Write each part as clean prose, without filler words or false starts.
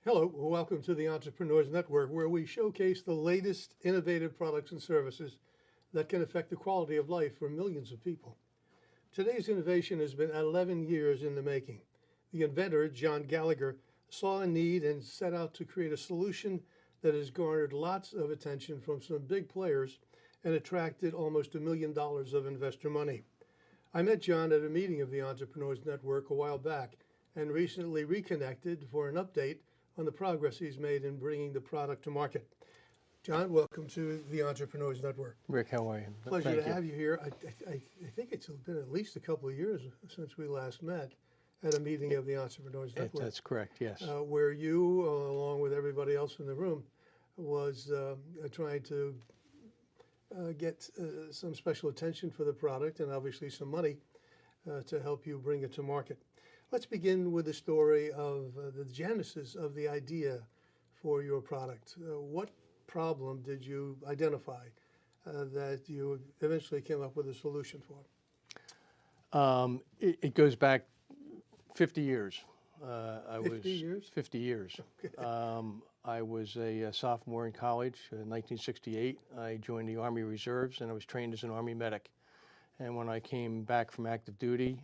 Hello, welcome to the Entrepreneurs Network, where we showcase the latest innovative products and services that can affect the quality of life for millions of people. Today's innovation has been 11 years in the making. The inventor, John Gallagher, saw a need and set out to create a solution that has garnered lots of attention from some big players and attracted almost $1 million of investor money. I met John at a meeting of the Entrepreneurs Network a while back and recently reconnected for an update on the progress he's made in bringing the product to market. John, welcome to the Entrepreneurs Network. Rick, how are you? Pleasure to have you here. I think it's been at least a couple of years since we last met at a meeting of the Entrepreneurs Network. That's correct, yes. Where you, along with everybody else in the room, was trying to get some special attention for the product and obviously some money to help you bring it to market. Let's begin with the story of the genesis of the idea for your product. What problem did you identify that you eventually came up with a solution for? It goes back 50 years. 50 years? 50 years. Okay. I was a sophomore in college in 1968. I joined the Army Reserves and I was trained as an Army medic. And when I came back from active duty,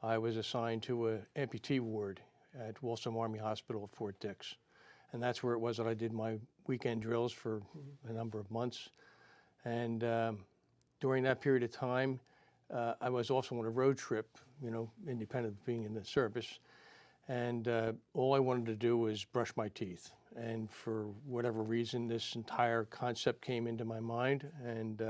I was assigned to an amputee ward at Waltham Army Hospital at Fort Dix. And that's where it was that I did my weekend drills for a number of months. And during that period of time, I was also on a road trip, independent of being in the service. And all I wanted to do was brush my teeth. And for whatever reason, this entire concept came into my mind. And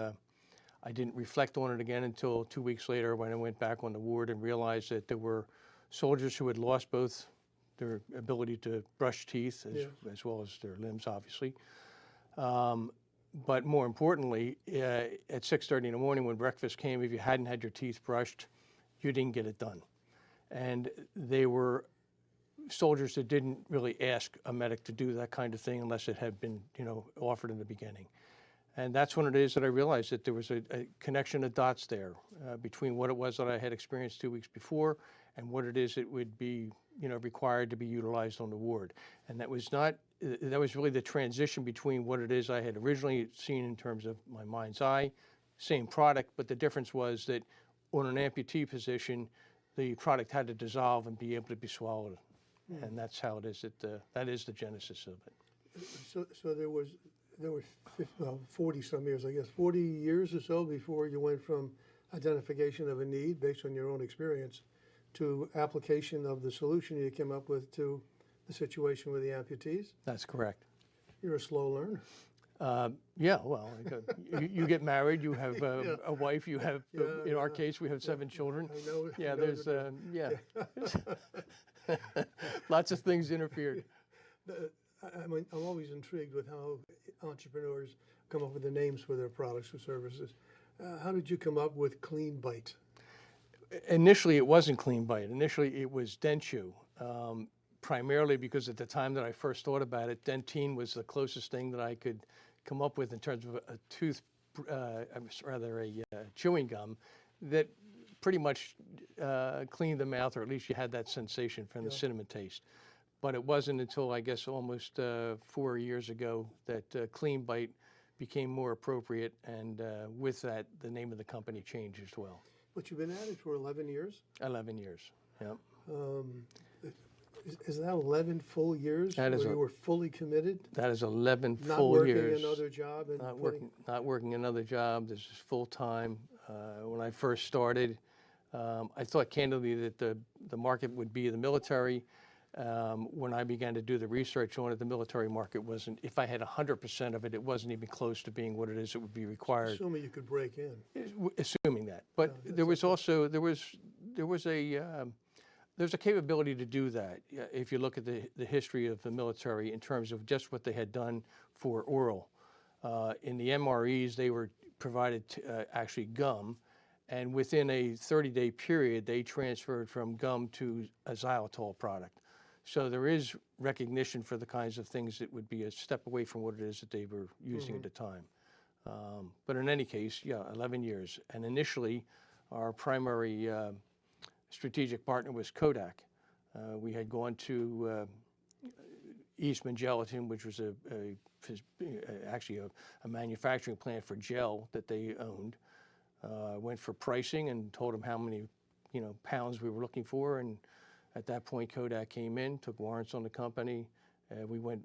I didn't reflect on it again until 2 weeks later when I went back on the ward and realized that there were soldiers who had lost both their ability to brush teeth as well as their limbs, obviously. But more importantly, at 6:30 in the morning when breakfast came, if you hadn't had your teeth brushed, you didn't get it done. And they were soldiers that didn't really ask a medic to do that kind of thing unless it had been, offered in the beginning. And that's when it is that I realized that there was a connection of dots there between what it was that I had experienced 2 weeks before and what it is that would be, required to be utilized on the ward. And that was really the transition between what it is I had originally seen in terms of my mind's eye, same product, but the difference was that on an amputee position, the product had to dissolve and be able to be swallowed. And that's how it is that is the genesis of it. So there were 40 some years, I guess, 40 years or so before you went from identification of a need based on your own experience to application of the solution you came up with to the situation with the amputees? That's correct. You're a slow learner. Yeah, well, you get married, you have a wife, you have, in our case, we have 7 children. I know. Yeah, there's, lots of things interfered. I'm always intrigued with how entrepreneurs come up with the names for their products or services. How did you come up with CLEANBITE? Initially, it wasn't CLEANBITE. Initially, it was DentChew, primarily because at the time that I first thought about it, Dentine was the closest thing that I could come up with in terms of a chewing gum that pretty much cleaned the mouth, or at least you had that sensation from the cinnamon taste. But it wasn't until, I guess, almost 4 years ago that CLEANBITE became more appropriate, and with that, the name of the company changed as well. But you've been at it for 11 years? 11 years, yeah. Is that 11 full years where you were fully committed? That is 11 not full years. Not working another job? And not working another job. This is full-time. When I first started, I thought candidly that the market would be the military. When I began to do the research on it, the military market wasn't, if I had 100% of it, it wasn't even close to being what it is that would be required. Assuming you could break in. Assuming that. But there was also, there was a capability to do that. If you look at the history of the military in terms of just what they had done for oral. In the MREs, they were provided actually gum. And within a 30-day period, they transferred from gum to a xylitol product. So there is recognition for the kinds of things that would be a step away from what it is that they were using at the time. But in any case, 11 years. And initially, our primary strategic partner was Kodak. We had gone to Eastman Gelatin, which was actually a manufacturing plant for gel that they owned. Went for pricing and told them how many, pounds we were looking for. And at that point, Kodak came in, took warrants on the company. We went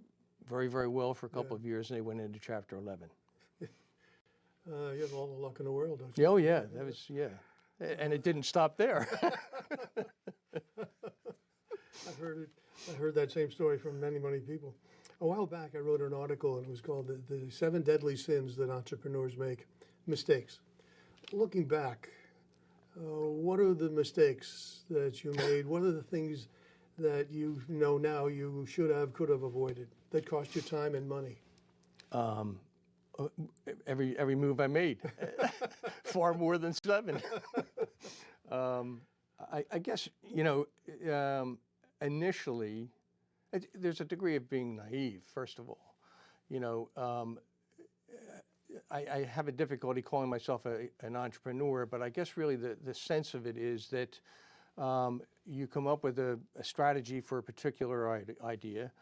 very, very well for a couple of years, and they went into Chapter 11. You have all the luck in the world, don't you? Oh, yeah, that was, yeah. And it didn't stop there. I heard that same story from many, many people. A while back, I wrote an article, and it was called the 7 Deadly Sins That Entrepreneurs Make, Mistakes. Looking back, what are the mistakes that you made? What are the things that you know now you could have avoided that cost you time and money? Every move I made, far more than 7. I guess, initially, there's a degree of being naive, first of all. I have a difficulty calling myself an entrepreneur, but I guess really the sense of it is that you come up with a strategy for a particular idea,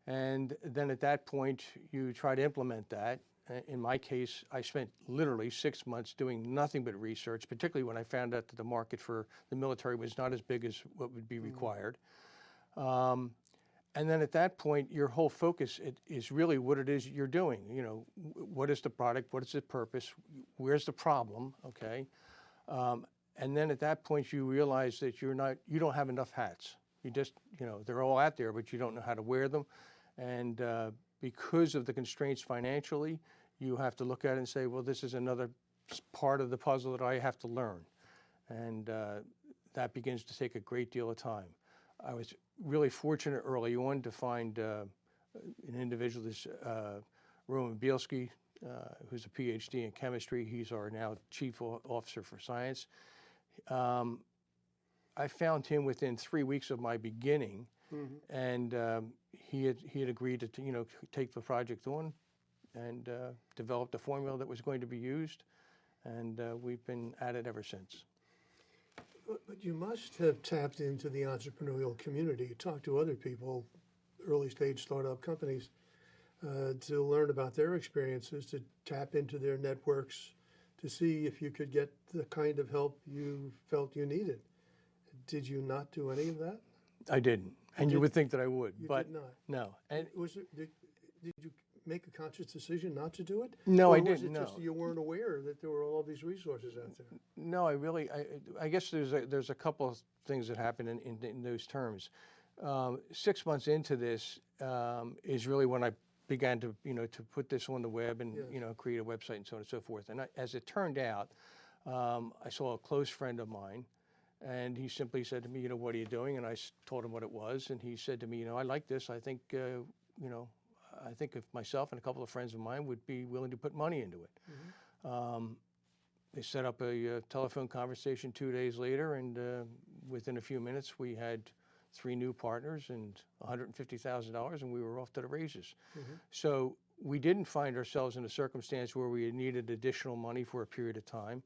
and then at that point you try to implement that. In my case, I spent literally 6 months doing nothing but research, particularly when I found out that the market for the military was not as big as what would be required. And then at that point, your whole focus is really what it is you're doing. What is the product? What is the purpose? Where's the problem? Okay. And then at that point, you realize that you don't have enough hats. You just, they're all out there, but you don't know how to wear them. And because of the constraints financially, you have to look at it and say, well, this is another part of the puzzle that I have to learn. And that begins to take a great deal of time. I was really fortunate early on to find an individual, this Roman Bielski, who's a PhD in chemistry. He's our now Chief Officer for Science. I found him within 3 weeks of my beginning, and he had agreed to take the project on and developed a formula that was going to be used, and we've been at it ever since. But you must have tapped into the entrepreneurial community. You talked to other people, early stage startup companies, to learn about their experiences, to tap into their networks, to see if you could get the kind of help you felt you needed. Did you not do any of that? I didn't, and you would think that I would, but did not. No. And Did you make a conscious decision not to do it? No, or I didn't. Was it just that you weren't aware that there were all these resources out there? No, I guess there's a couple of things that happen in those terms. 6 months into this is really when I began to to put this on the web and create a website and so on and so forth. And as it turned out, I saw a close friend of mine, and he simply said to me, what are you doing? And I told him what it was, and he said to me, I like this. I think I think if myself and a couple of friends of mine would be willing to put money into it. They set up a telephone conversation 2 days later, and within a few minutes we had 3 new partners and $150,000, and we were off to the races. So we didn't find ourselves in a circumstance where we needed additional money for a period of time.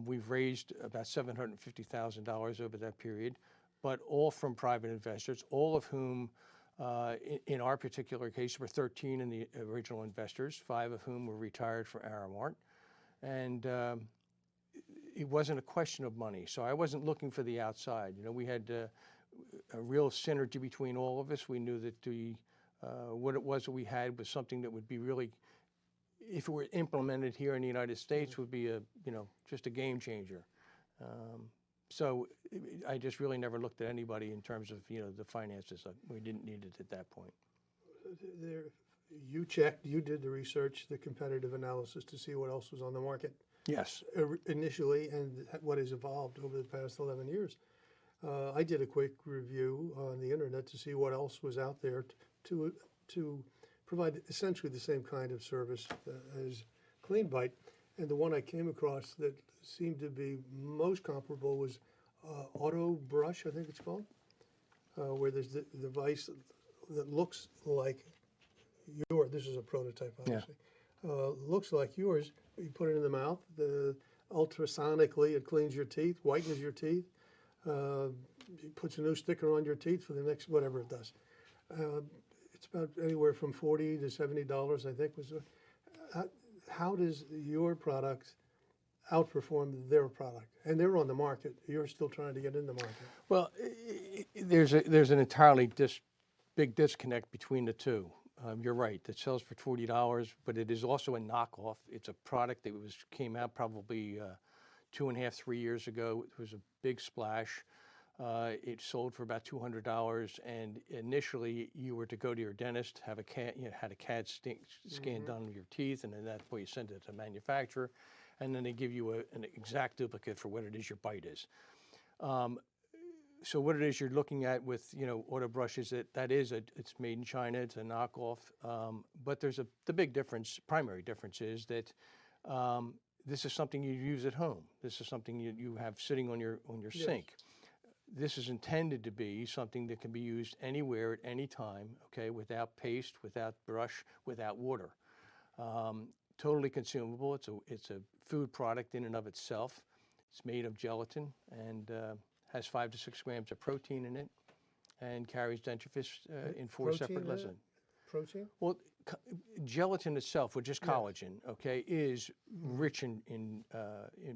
We've raised about $750,000 over that period, but all from private investors, all of whom in our particular case, were 13 in the original investors, 5 of whom were retired from Aramark. And it wasn't a question of money. So I wasn't looking for the outside. We had a real synergy between all of us. We knew that what it was that we had was something that would be really, if it were implemented here in the United States, would be just a game changer. So I just really never looked at anybody in terms of, the finances. We didn't need it at that point. You checked, you did the research, the competitive analysis to see what else was on the market. Yes. Initially, and what has evolved over the past 11 years. I did a quick review on the internet to see what else was out there to provide essentially the same kind of service as CLEANBITE. And the one I came across that seemed to be most comparable was Auto Brush, I think it's called, where there's the device that looks like this is a prototype, obviously. Looks like yours. You put it in the mouth. Ultrasonically, it cleans your teeth, whitens your teeth. It puts a new sticker on your teeth for the next whatever it does. It's about anywhere from $40 to $70, I think was. How does your product outperform their product? And they're on the market. You're still trying to get in the market. Well, there's an entirely big disconnect between the two. You're right. It sells for $40, but it is also a knockoff. It's a product that came out probably 2.5, 3 years ago. It was a big splash. It sold for about $200, and initially you were to go to your dentist, have had a CAD scan done of your teeth, and then that way you send it to the manufacturer, and then they give you an exact duplicate for what it is your bite is. So what it is you're looking at with auto brushes, it's made in China, it's a knockoff, but the big difference, primary difference is that this is something you use at home. This is something you have sitting on your Yes. sink. This is intended to be something that can be used anywhere at any time, okay, without paste, without brush, without water. Totally consumable. It's a food product in and of itself. It's made of gelatin and has 5 to 6 grams of protein in it, and carries dentifrice in 4 separate lessons. Protein? Well, gelatin itself, which is collagen, okay, is rich in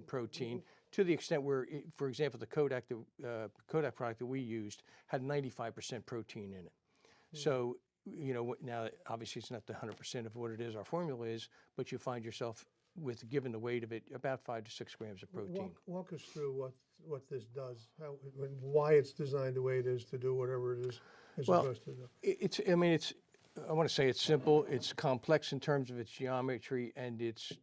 protein to the extent where, for example, the Kodak product that we used had 95% protein in it. So, now obviously it's not the 100% of what it is our formula is, but you find yourself with, given the weight of it, about 5 to 6 grams of protein. Walk us through what this does, why it's designed the way it is to do whatever it is it's supposed to do. I want to say it's simple. It's complex in terms of its geometry, and it's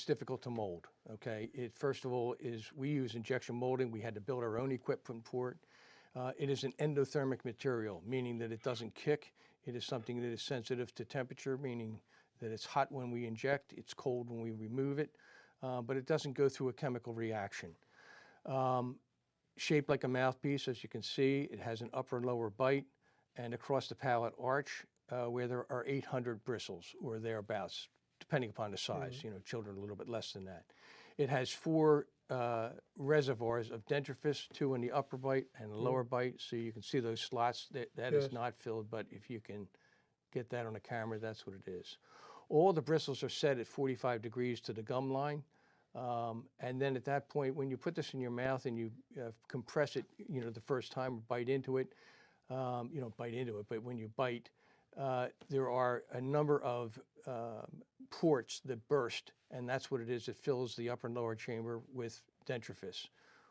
difficult to mold. Okay. First of all, we use injection molding. We had to build our own equipment for it. It is an endothermic material, meaning that it doesn't kick. It is something that is sensitive to temperature, meaning that it's hot when we inject, it's cold when we remove it, but it doesn't go through a chemical reaction. Shaped like a mouthpiece, as you can see, it has an upper and lower bite, and across the palate arch, where there are 800 bristles or thereabouts, depending upon the size. Children a little bit less than that. It has 4 reservoirs of dentifrice, 2 in the upper bite and the lower bite. So you can see those slots. That is not filled, but if you can get that on a camera, that's what it is. All the bristles are set at 45 degrees to the gum line. And then at that point, when you put this in your mouth and you compress it, the first time, or bite into it, you don't bite into it, but when you bite, there are a number of ports that burst, and that's what it is. It fills the upper and lower chamber with dentifrice.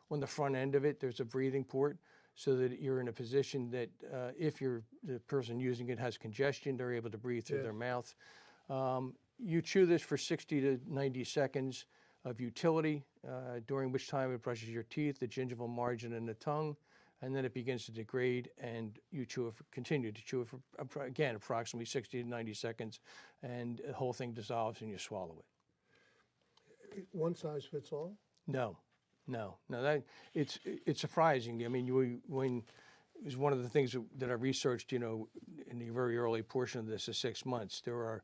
On the front end of it, there's a breathing port, so that you're in a position that if the person using it has congestion, they're able to breathe through their mouth. You chew this for 60 to 90 seconds of utility, during which time it brushes your teeth, the gingival margin, and the tongue, and then it begins to degrade, and you continue to chew it for, again, approximately 60 to 90 seconds, and the whole thing dissolves and you swallow it. One size fits all? No. It's surprising. I mean, it was one of the things that I researched, in the very early portion of this, is 6 months. There are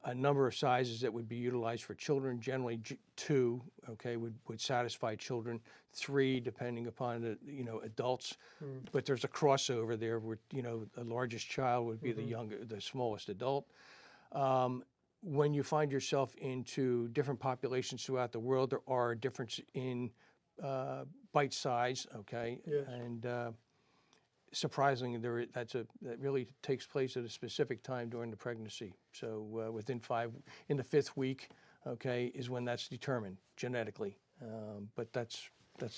a number of sizes that would be utilized for children. Generally 2, okay, would satisfy children. 3, depending upon the, adults. But there's a crossover there where, the largest child would be the smallest adult. When you find yourself into different populations throughout the world, there are differences in bite size, okay? Yes. And surprisingly, that really takes place at a specific time during the pregnancy. So in the 5th week, okay, is when that's determined genetically. But that's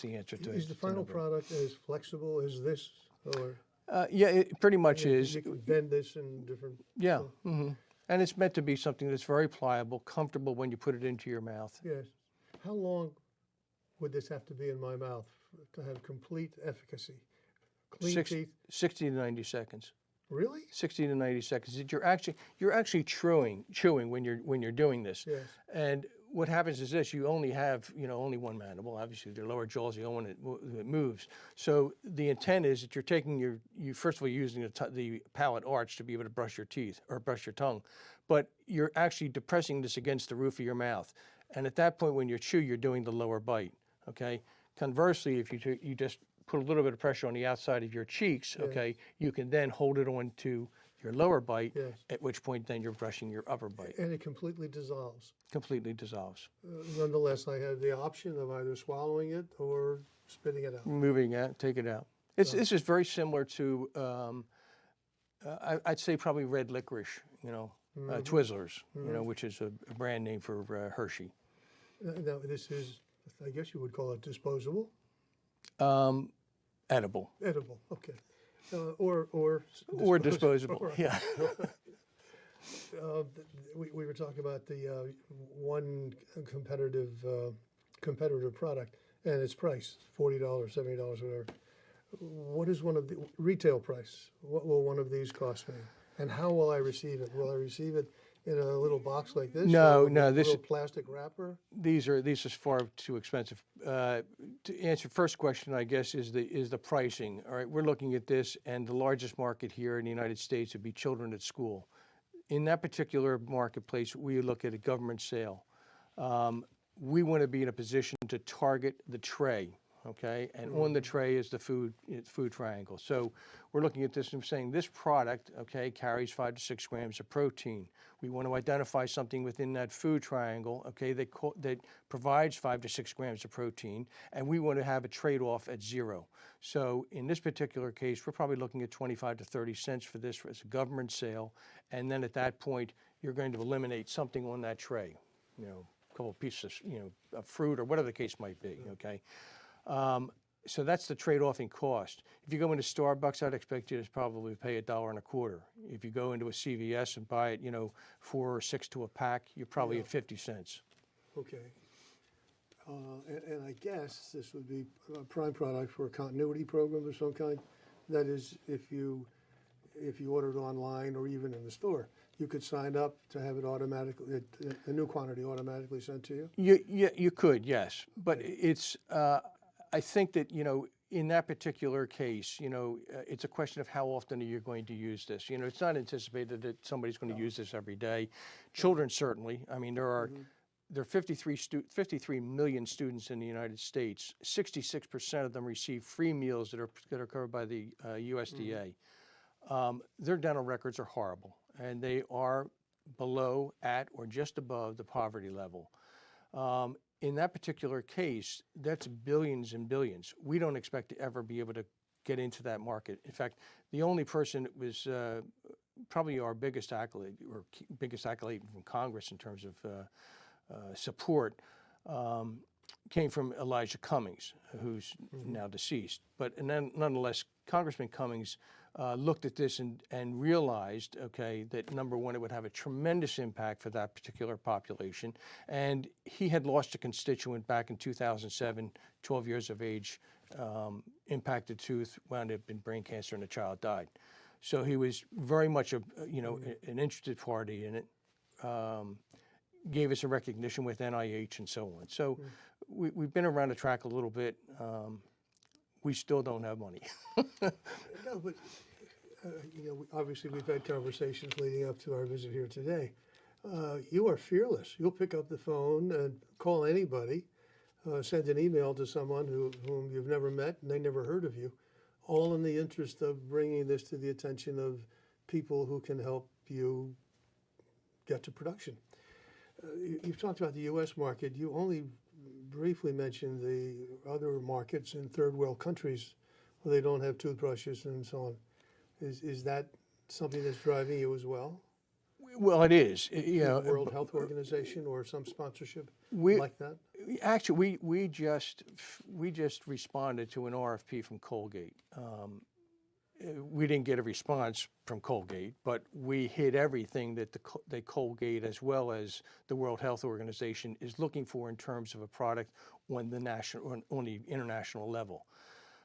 the answer to it. Is the final product as flexible as this, or? Yeah, it pretty much is. You can bend this in different. Yeah. And it's meant to be something that's very pliable, comfortable when you put it into your mouth. Yes. How long would this have to be in my mouth to have complete efficacy? Clean teeth? 60 to 90 seconds. Really? 60 to 90 seconds. You're actually chewing when you're doing this. Yes. And what happens is this: you only have only one mandible. Obviously, their lower jaw is the only one that moves. So the intent is that you're taking you first of all using the palate arch to be able to brush your teeth or brush your tongue, but you're actually depressing this against the roof of your mouth. And at that point, when you chew, you're doing the lower bite. Okay. Conversely, if you just put a little bit of pressure on the outside of your cheeks, okay, you can then hold it onto your lower bite, Yes. at which point then you're brushing your upper bite. And it completely dissolves. Completely dissolves. Nonetheless, I have the option of either swallowing it or spitting it out. Moving it, take it out. This is very similar to, I'd say probably red licorice, Twizzlers, which is a brand name for Hershey. Now, this is, I guess you would call it disposable? Edible. Edible, okay. Or disposable, Right. yeah. We were talking about the one competitor product and its price, $40, $70, whatever. What is one of the retail price? What will one of these cost me? And how will I receive it? Will I receive it in a little box like this? No, or no, a this little plastic wrapper? These are far too expensive. To answer first question, I guess is the pricing. All right, we're looking at this, and the largest market here in the United States would be children at school. In that particular marketplace, we look at a government sale. We want to be in a position to target the tray. Okay, and on the tray is the food triangle. So we're looking at this and saying this product, okay, carries 5 to 6 grams of protein. We want to identify something within that food triangle, okay, that provides 5 to 6 grams of protein, and we want to have a trade-off at 0. So in this particular case, we're probably looking at 25 to 30 cents for this as a government sale, and then at that point, you're going to eliminate something on that tray, a couple of pieces, of fruit or whatever the case might be, okay. So that's the trade-off in cost. If you go into Starbucks, I'd expect you to probably pay $1.25. If you go into a CVS and buy it, 4 or 6 to a pack, you're probably at 50 cents. Okay. And I guess this would be a prime product for a continuity program of some kind. That is, if you ordered online or even in the store, you could sign up to have it automatically, a new quantity automatically sent to you? You could, yes. But it's, I think that, in that particular case, it's a question of how often are you going to use this. It's not anticipated that somebody's going to use this every day. Children, certainly. I mean, there are 53 million students in the United States. 66% of them receive free meals that are covered by the USDA. Their dental records are horrible, and they are below, at, or just above the poverty level. In that particular case, that's billions and billions. We don't expect to ever be able to get into that market. In fact, the only person that was probably our biggest accolade, or biggest accolade from Congress in terms of support, came from Elijah Cummings, who's now deceased. But nonetheless, Congressman Cummings looked at this and realized, okay, that number one, it would have a tremendous impact for that particular population. And he had lost a constituent back in 2007, 12 years of age, impacted tooth, wound up in brain cancer, and the child died. So he was very much an interested party in it. Gave us a recognition with NIH and so on. So we've been around the track a little bit. We still don't have money. No, but obviously we've had conversations leading up to our visit here today. You are fearless. You'll pick up the phone and call anybody, send an email to someone whom you've never met and they never heard of you, all in the interest of bringing this to the attention of people who can help you get to production. You've talked about the U.S. market. You only briefly mentioned the other markets in third world countries where they don't have toothbrushes and so on. Is that something that's driving you as well? Well, it is. The World Health Organization or some sponsorship like that? Actually, we just responded to an RFP from Colgate. We didn't get a response from Colgate, but we hit everything that the Colgate, as well as the World Health Organization, is looking for in terms of a product on the international level.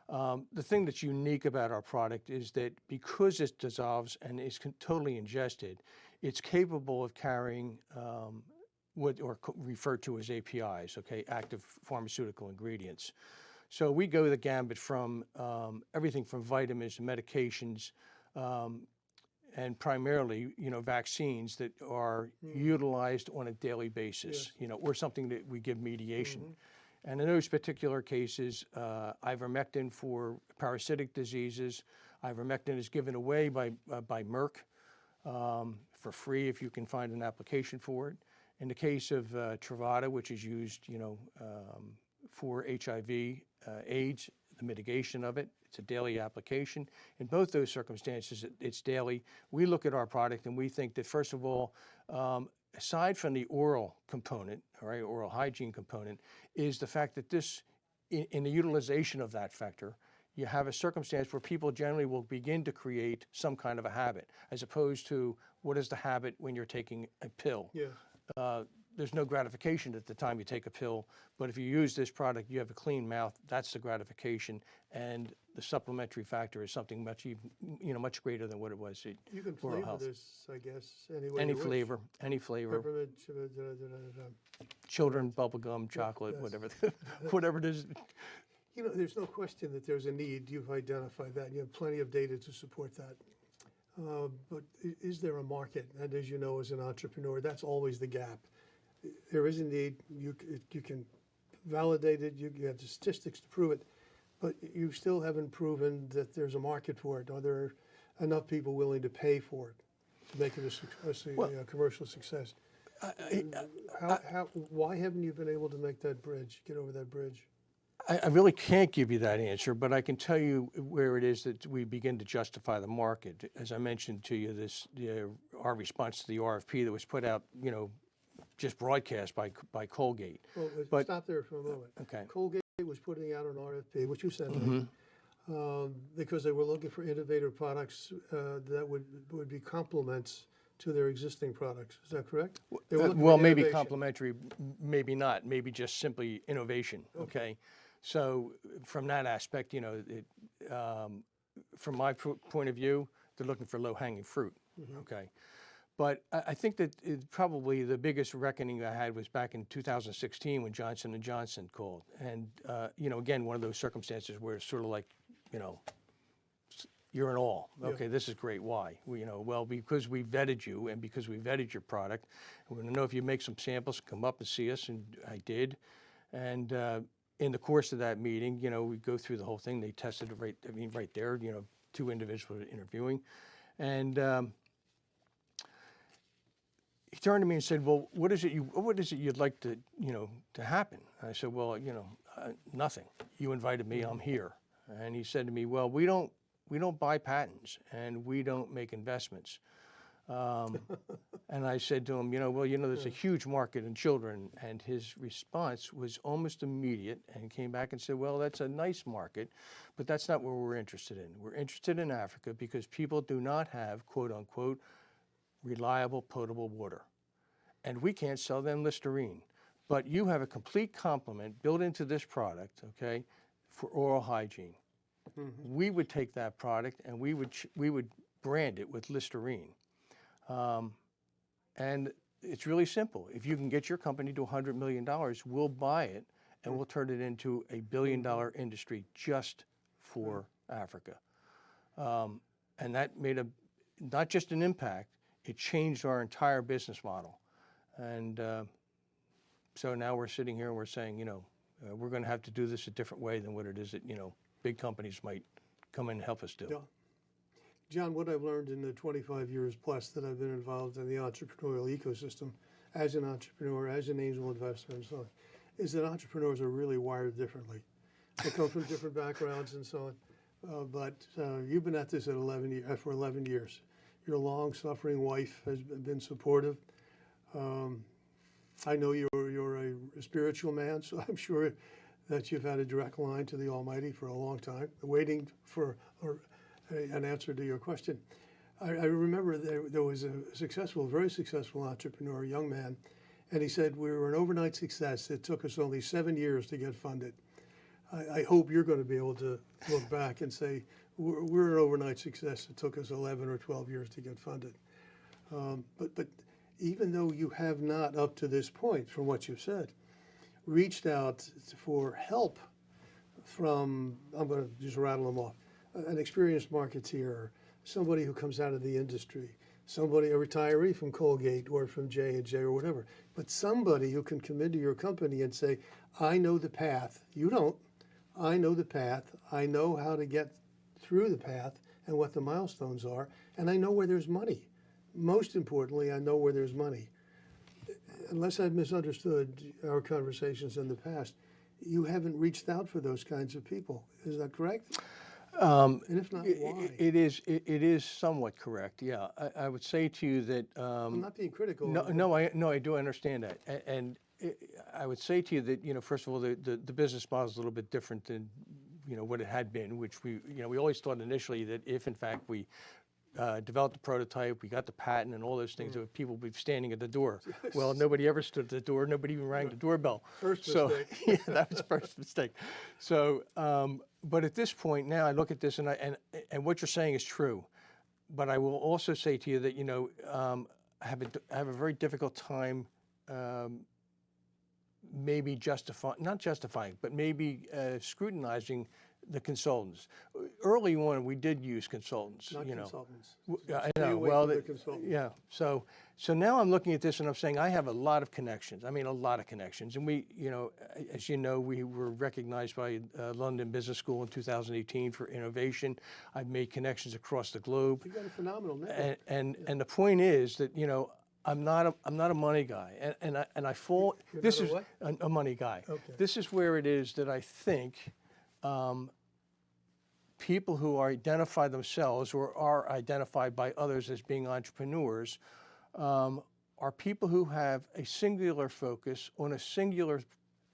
The thing that's unique about our product is that because it dissolves and is totally ingested, it's capable of carrying what are referred to as APIs, okay, active pharmaceutical ingredients. So we go the gambit from everything from vitamins to medications, and primarily, vaccines that are utilized on a daily basis, or something that we give mediation. And in those particular cases, ivermectin for parasitic diseases, ivermectin is given away by Merck for free if you can find an application for it. In the case of Truvada, which is used, for HIV, AIDS, the mitigation of it, it's a daily application. In both those circumstances, it's daily. We look at our product and we think that, first of all, aside from the oral component, all right, oral hygiene component, is the fact that this, in the utilization of that factor, you have a circumstance where people generally will begin to create some kind of a habit, as opposed to what is the habit when you're taking a pill. Yeah. There's no gratification at the time you take a pill, but if you use this product, you have a clean mouth, that's the gratification, and the supplementary factor is something much much greater than what it was. You can oral flavor health. this, I guess, any way Any you wish. flavor, any flavor. Peppermint, Children, bubblegum, chocolate, yes. whatever, whatever it is. There's no question that there's a need. You've identified that. You have plenty of data to support that. But is there a market? And as you know, as an entrepreneur, that's always the gap. There is a need. You can validate it. You have the statistics to prove it, but you still haven't proven that there's a market for it. Are there enough people willing to pay for it to make it a commercial success? Why haven't you been able to make that bridge, get over that bridge? I really can't give you that answer, but I can tell you where it is that we begin to justify the market. As I mentioned to you, our response to the RFP that was put out, just broadcast by Colgate. Well, But- stop there for a moment. Okay. Colgate was putting out an RFP, which you sent me, because they were looking for innovative products that would be complements to their existing products. Is that correct? They were looking for Maybe innovation. complementary, maybe not, maybe just simply innovation, okay? So from that aspect, from my point of view, they're looking for low-hanging fruit, okay? But I think that probably the biggest reckoning I had was back in 2016 when Johnson & Johnson called. And, again, one of those circumstances where it's sort of like, you're in awe. Okay, this is great. Why? Well, because we vetted you and because we vetted your product. We want to know if you make some samples, come up and see us, and I did. And in the course of that meeting, we go through the whole thing. They tested it right there, two individuals were interviewing. And he turned to me and said, "Well, what is it you'd like to happen?" I said, "Well, nothing. You invited me. I'm here." And he said to me, "Well, we don't buy patents and we don't make investments." And I said to him, there's a huge market in children. And his response was almost immediate, and he came back and said, "Well, that's a nice market, but that's not what we're interested in. We're interested in Africa because people do not have, quote unquote, reliable potable water. And we can't sell them Listerine. But you have a complete complement built into this product, okay, for oral hygiene. We would take that product and we would brand it with Listerine. And it's really simple. If you can get your company to $100 million, we'll buy it and we'll turn it into a billion-dollar industry just for Africa." And that made not just an impact, it changed our entire business model. And so now we're sitting here and we're saying, we're going to have to do this a different way than what it is that, big companies might come in and help us do. Yeah. John, what I've learned in the 25 years plus that I've been involved in the entrepreneurial ecosystem, as an entrepreneur, as an angel investor and so on, is that entrepreneurs are really wired differently. They come from different backgrounds and so on. But you've been at this for 11 years. Your long-suffering wife has been supportive. I know you're a spiritual man, so I'm sure that you've had a direct line to the Almighty for a long time, waiting for an answer to your question. I remember there was a very successful entrepreneur, a young man, and he said, "We were an overnight success. It took us only 7 years to get funded." I hope you're going to be able to look back and say, we're an overnight success. It took us 11 or 12 years to get funded. But even though you have not, up to this point, from what you've said, reached out for help from, I'm going to just rattle them off, an experienced marketeer, somebody who comes out of the industry, a retiree from Colgate or from J&J or whatever, but somebody who can come into your company and say, "I know the path. You don't. I know the path. I know how to get through the path and what the milestones are, and I know where there's money. most importantly, I know where there's money. Unless I've misunderstood our conversations in the past, you haven't reached out for those kinds of people. Is that correct? And if not, why? It is somewhat correct. Yeah, I would say to you that I'm not being critical. no, I do understand that, and I would say to you that first of all, the business model is a little bit different than what it had been, which we always thought initially that if in fact we developed the prototype, we got the patent and all those things, that people would be standing at the door. Well, nobody ever stood at the door. Nobody even rang the doorbell. First so, mistake. Yeah, that was the first mistake. So, but at this point now, I look at this and what you're saying is true. But I will also say to you that I have a very difficult time maybe not justifying, but maybe scrutinizing the consultants. Early on, we did use consultants. Not consultants. I Stay know. away Well, from the consultants. yeah. So now I'm looking at this and I'm saying I have a lot of connections. I mean, a lot of connections. And we, as you know, we were recognized by London Business School in 2018 for innovation. I've made connections across the globe. You got a phenomenal network. And the point is that I'm not a money guy, and I fall. You're This not is a what? a money guy. Okay. This is where it is that I think people who identify themselves or are identified by others as being entrepreneurs are people who have a singular focus on a singular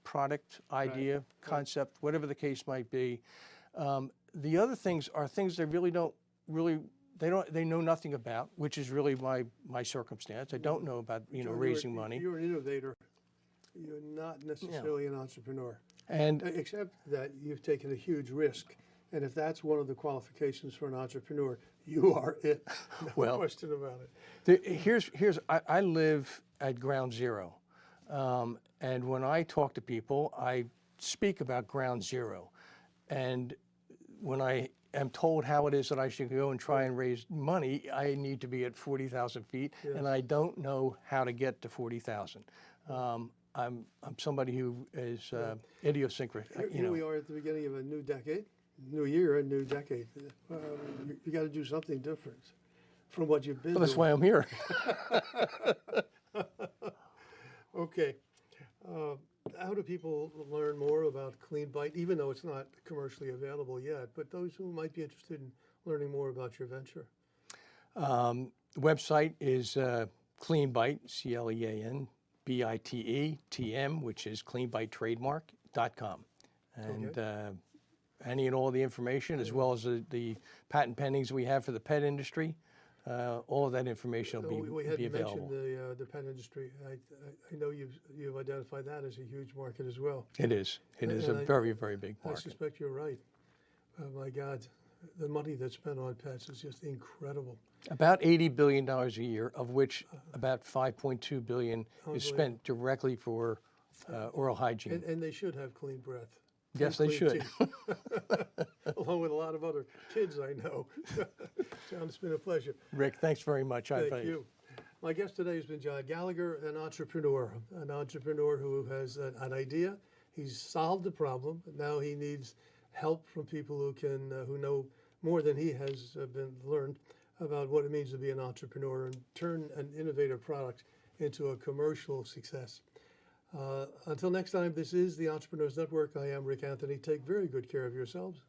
product, idea, concept, whatever the case might be. The other things are things they really don't they know nothing about, which is really my circumstance. I don't know about raising money. You're an innovator. You're not necessarily an entrepreneur. And Except that you've taken a huge risk. And if that's one of the qualifications for an entrepreneur, you are it. No question about it. I live at ground zero. And when I talk to people, I speak about ground zero. And when I am told how it is that I should go and try and raise money, I need to be at 40,000 feet, and I don't know how to get to 40,000. I'm somebody who is idiosyncratic. Here we are at the beginning of a new decade, new year, and new decade. You got to do something different from what you've been Well, that's doing. why I'm here. Okay. How do people learn more about CLEANBITE, even though it's not commercially available yet, but those who might be interested in learning more about your venture? The website is CLEANBITE, CLEANBITE, which is cleanbitetrademark.com. And any and all the information, as well as the patent pendings we have for the pet industry, all of that information will We be hadn't available. mentioned the pet industry. I know you've identified that as a huge market as well. It is. It is a And very, very big I market. suspect you're right. Oh my God, the money that's spent on pets is just incredible. About $80 billion a year, of which about $5.2 billion is spent directly for oral hygiene. And they should have clean breath. Yes, and they clean should. teeth. Along with a lot of other kids I know. John, it's been a pleasure. Rick, thanks very much. Thank you. My guest today has been John Gallagher, an entrepreneur who has an idea. He's solved the problem. Now he needs help from people who know more than he has been learned about what it means to be an entrepreneur and turn an innovative product into a commercial success. Until next time, this is the Entrepreneurs Network. I am Rick Anthony. Take very good care of yourselves